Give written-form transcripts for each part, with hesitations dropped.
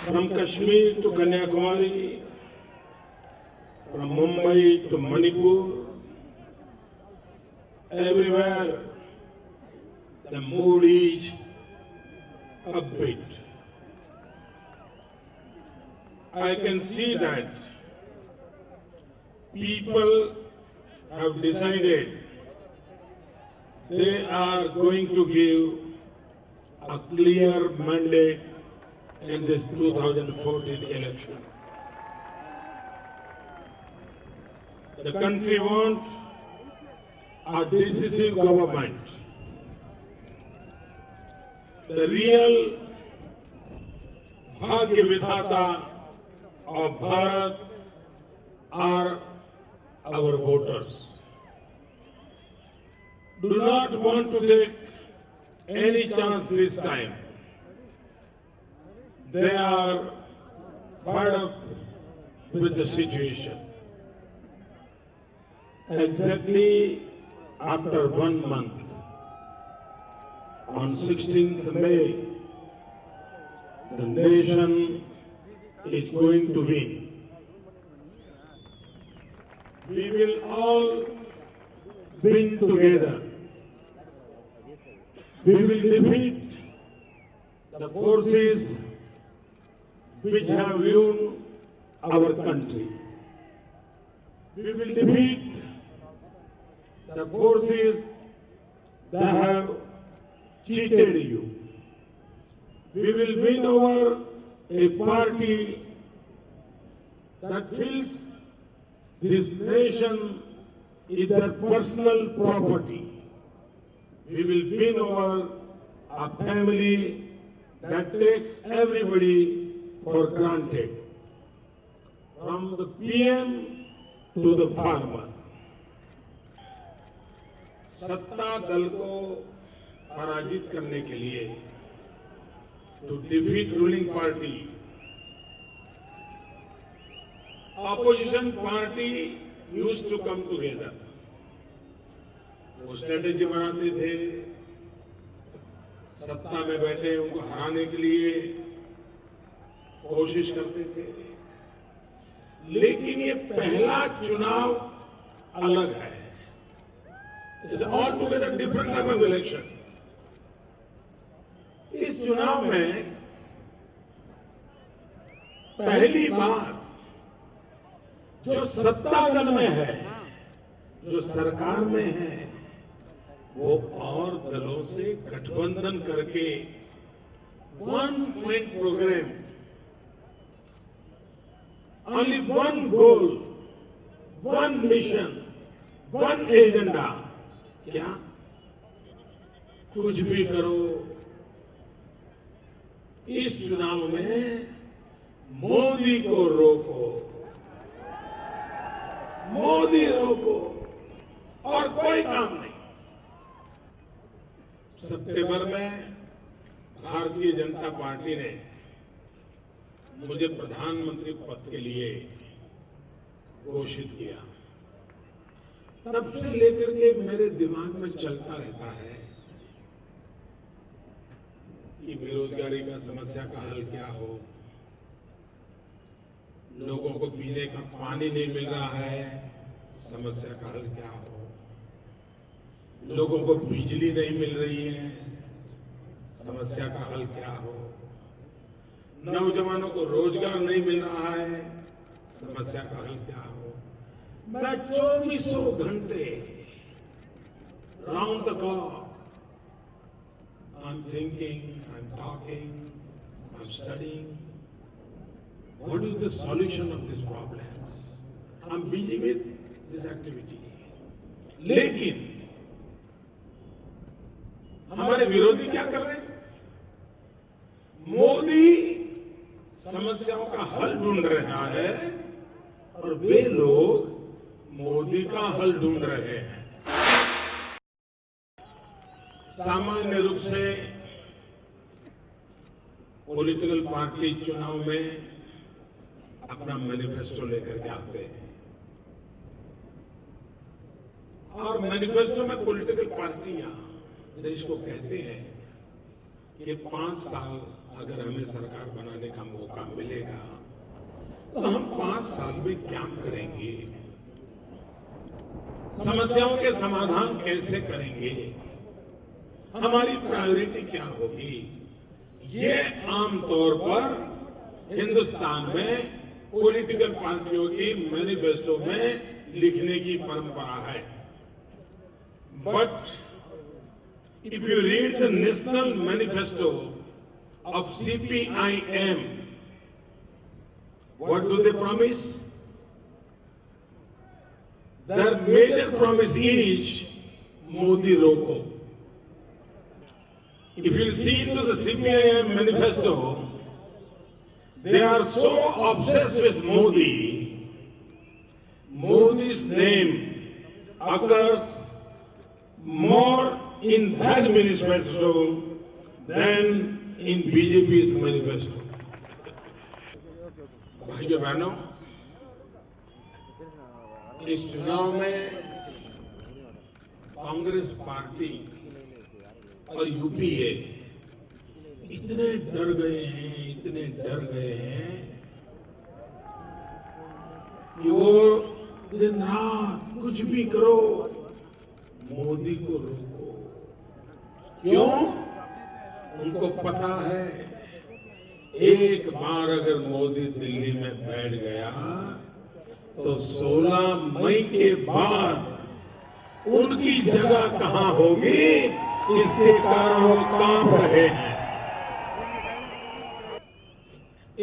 From Kashmir to Kanyakumari, from Mumbai to Manipur, everywhere the mood is upbeat. I can see that people have decided they are going to give a clear mandate in this 2014 election. The country wants a decisive government. The real Bhagya Vidhata of Bharat are our voters. Do not want to take any chance this time. They are fed up with the situation. Exactly after 1 month, on 16th May, the nation is going to win. We will all win together. We will defeat the forces which have ruined our country. We will defeat the forces that have cheated you. We will win over a party that feels this nation is their personal property. We will win over a family that takes everybody for granted, from the PM to the farmer. सत्ता दल को पराजित करने के लिए, to defeat ruling party, opposition party used to come together. वो strategy बनाते थे, सत्ता में बैठे उनको हराने के लिए कोशिश करते थे। लेकिन ये पहला चुनाव अलग है। It's altogether different type of election. इस चुनाव में पहली बार जो सत्ता दल में है, जो सरकार में है, वो और दलों से गठबंधन करके 1 point program, only one goal, one mission, one agenda. क्या कुछ भी करो, इस चुनाव में मोदी को रोको, मोदी रोको, और कोई काम नहीं। सितंबर में भारतीय जनता पार्टी ने मुझे प्रधानमंत्री पद के लिए घोषित किया। तब से लेकर के मेरे दिमाग में चलता रहता है कि बेरोजगारी का समस्या का हल क्या हो, लोगों को पीने का पानी नहीं मिल रहा है, समस्या का हल क्या हो, लोगों को बिजली नहीं मिल रही है, समस्या का हल क्या हो, नौजवानों को रोजगार नहीं मिल रहा है, समस्या का हल क्या हो। मैं 24 घंटे round the clock I'm thinking, I'm talking, I'm studying. What is the solution of this problem? I'm busy with this activity. लेकिन हमारे विरोधी क्या कर रहे हैं? मोदी समस्याओं का हल ढूंढ रहा है और वे लोग मोदी का हल ढूंढ रहे हैं। सामान्य रूप से पॉलिटिकल पार्टी चुनाव में अपना मैनिफेस्टो लेकर के आते हैं और मैनिफेस्टो में पॉलिटिकल पार्टियां देश को कहते हैं कि 5 साल अगर हमें सरकार बनाने का मौका मिलेगा तो हम 5 साल में क्या करेंगे, समस्याओं के समाधान कैसे करेंगे, हमारी प्रायोरिटी क्या होगी। ये आमतौर पर हिंदुस्तान में पॉलिटिकल पार्टियों की मैनिफेस्टो में लिखने की परंपरा है। But if you read the national manifesto of CPIM, what do they promise? Their major promise is Modi Roko. If you see into the CPIM manifesto, they are so obsessed with Modi. Modi's name occurs more in that manifesto than in BJP's manifesto. भाइयों बहनों, इस चुनाव में Congress party और UPA इतने डर गए हैं कि वो दिन रात कुछ भी करो, मोदी को रोको। क्यों? उनको पता है एक बार अगर मोदी दिल्ली में बैठ गया तो 16 मई के बाद उनकी जगह कहां होगी, इसके कारण वो कांप रहे हैं।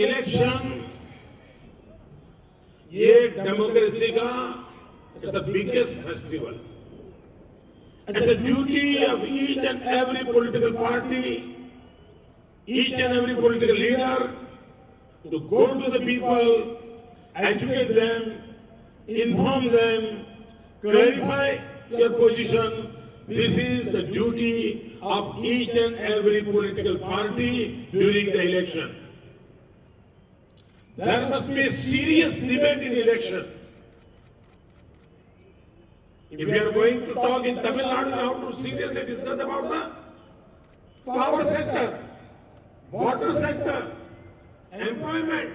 इलेक्शन ये डेमोक्रेसी का it's the biggest festival. It's a duty of each and every political party, each and every political leader to go to the people, educate them, inform them, clarify your position. This is the duty of each and every political party during the election. There must be a serious debate in election. If we are going to talk in Tamil Nadu, we have to seriously discuss about the power sector, water sector, employment.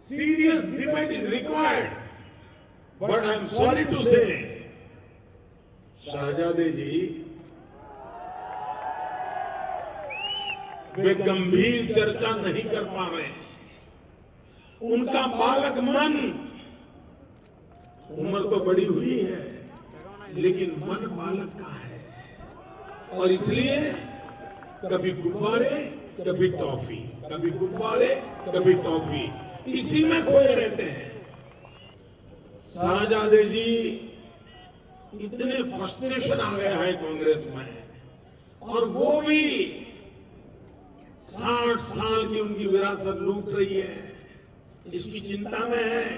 Serious debate is required. But I am sorry to say, शाहजादे जी वे गंभीर चर्चा नहीं कर पा रहे हैं। उनका बालक मन, उम्र तो बड़ी हुई है लेकिन मन बालक का है, और इसलिए कभी गुब्बारे कभी टॉफी, कभी गुब्बारे कभी टॉफी, इसी में खोए रहते हैं। शाहजादे जी इतने फ्रस्ट्रेशन आ गया है कांग्रेस में, और वो भी 60 साल की उनकी विरासत लूट रही है, इसकी चिंता में है।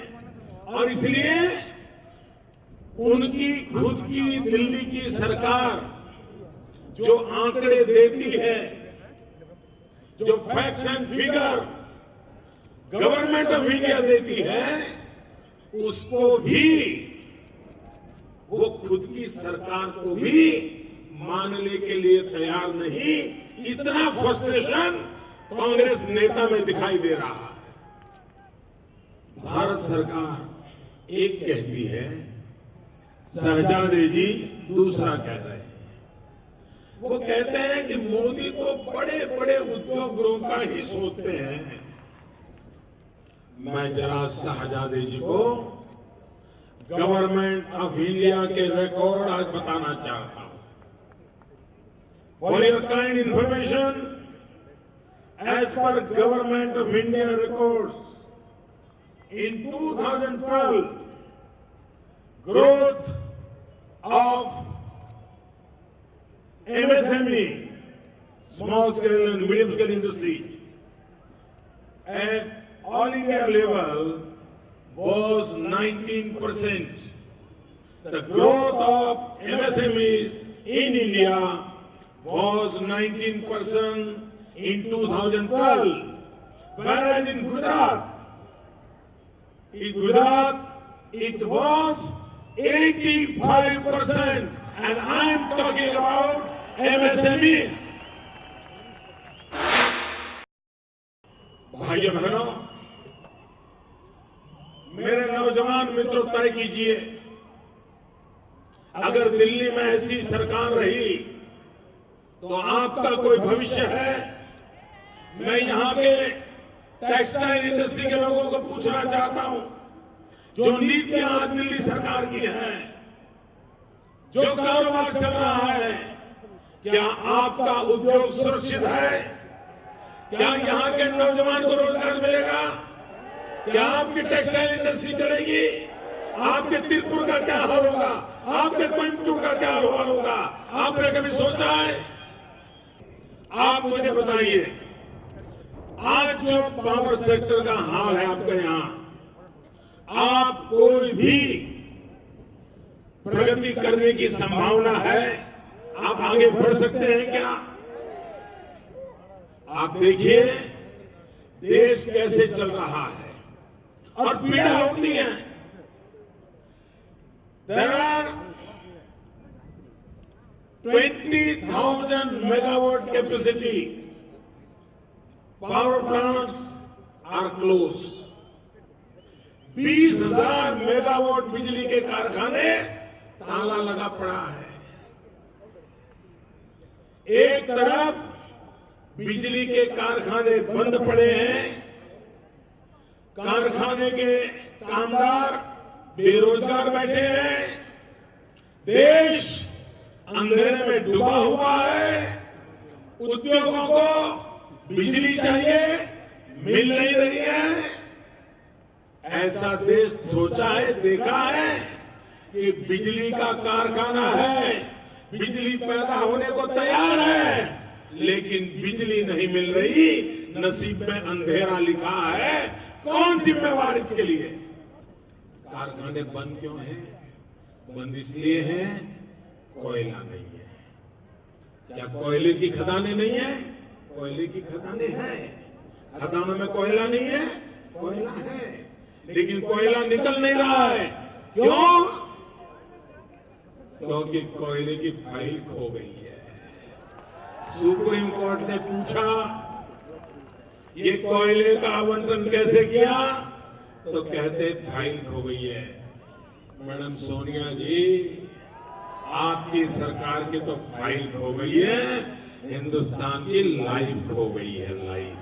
और इसलिए उनकी खुद की दिल्ली की सरकार जो आंकड़े देती है, जो facts and figure government of India देती है, उसको भी वो खुद की सरकार को भी मानने के लिए तैयार नहीं। इतना फ्रस्ट्रेशन कांग्रेस नेता में दिखाई दे रहा है। भारत सरकार एक कहती है, शहजादे जी दूसरा कह रहे हैं। वो कहते हैं कि मोदी तो बड़े बड़े उद्योग गृहों का ही सोचते हैं। मैं जरा शहजादे जी को गवर्नमेंट ऑफ इंडिया के रिकॉर्ड आज बताना चाहता हूं। For your kind information, as per government of India records, in 2012, growth of MSME, small scale and medium scale industries, at all India level was 19%. The growth of MSMEs in India was 19% in 2012, whereas in Gujarat it was 85%, and I am talking about MSMEs. भाइयों बहनों, मेरे नौजवान मित्रों, तय कीजिए, अगर दिल्ली में ऐसी सरकार रही तो आपका कोई भविष्य है? मैं यहां के टेक्सटाइल इंडस्ट्री के लोगों को पूछना चाहता हूं, जो नीतियां आज दिल्ली सरकार की हैं, जो कारोबार चल रहा है, क्या आपका उद्योग सुरक्षित है? क्या यहां के नौजवान को रोजगार मिलेगा? क्या आपकी टेक्सटाइल इंडस्ट्री चलेगी? आपके तिरपुर का क्या हाल होगा? आपके कोयम्बटूर का क्या हाल होगा? आपने कभी सोचा है? आप मुझे बताइए, आज जो पावर सेक्टर का हाल है आपके यहां, आप कोई भी प्रगति करने की संभावना है? आप आगे बढ़ सकते हैं क्या? आप देखिए देश कैसे चल रहा है और पीड़ा होती है। There are 20,000 megawatt capacity power plants are closed. 20,000 megawatt बिजली के कारखाने ताला लगा पड़ा है। एक तरफ बिजली के कारखाने बंद पड़े हैं, कारखाने के कामगार बेरोजगार बैठे हैं, देश अंधेरे में डूबा हुआ है, उद्योगों को बिजली चाहिए, मिल नहीं रही है। ऐसा देश सोचा है, देखा है कि बिजली का कारखाना है, बिजली पैदा होने को तैयार है, लेकिन बिजली नहीं मिल रही, नसीब में अंधेरा लिखा है। कौन जिम्मेवार इसके लिए? कारखाने बंद क्यों हैं? बंद इसलिए हैं कोयला नहीं है। क्या कोयले की खदानें नहीं है? कोयले की खदानें हैं। खदानों में कोयला नहीं है? कोयला है, लेकिन कोयला निकल नहीं रहा है। क्यों? क्योंकि कोयले की फाइल खो गई है। सुप्रीम कोर्ट ने पूछा ये कोयले का आवंटन कैसे किया, तो कहते फाइल खो गई है। मैडम सोनिया जी, आपकी सरकार की तो फाइल खो गई है, हिंदुस्तान की लाइफ खो गई है, लाइफ।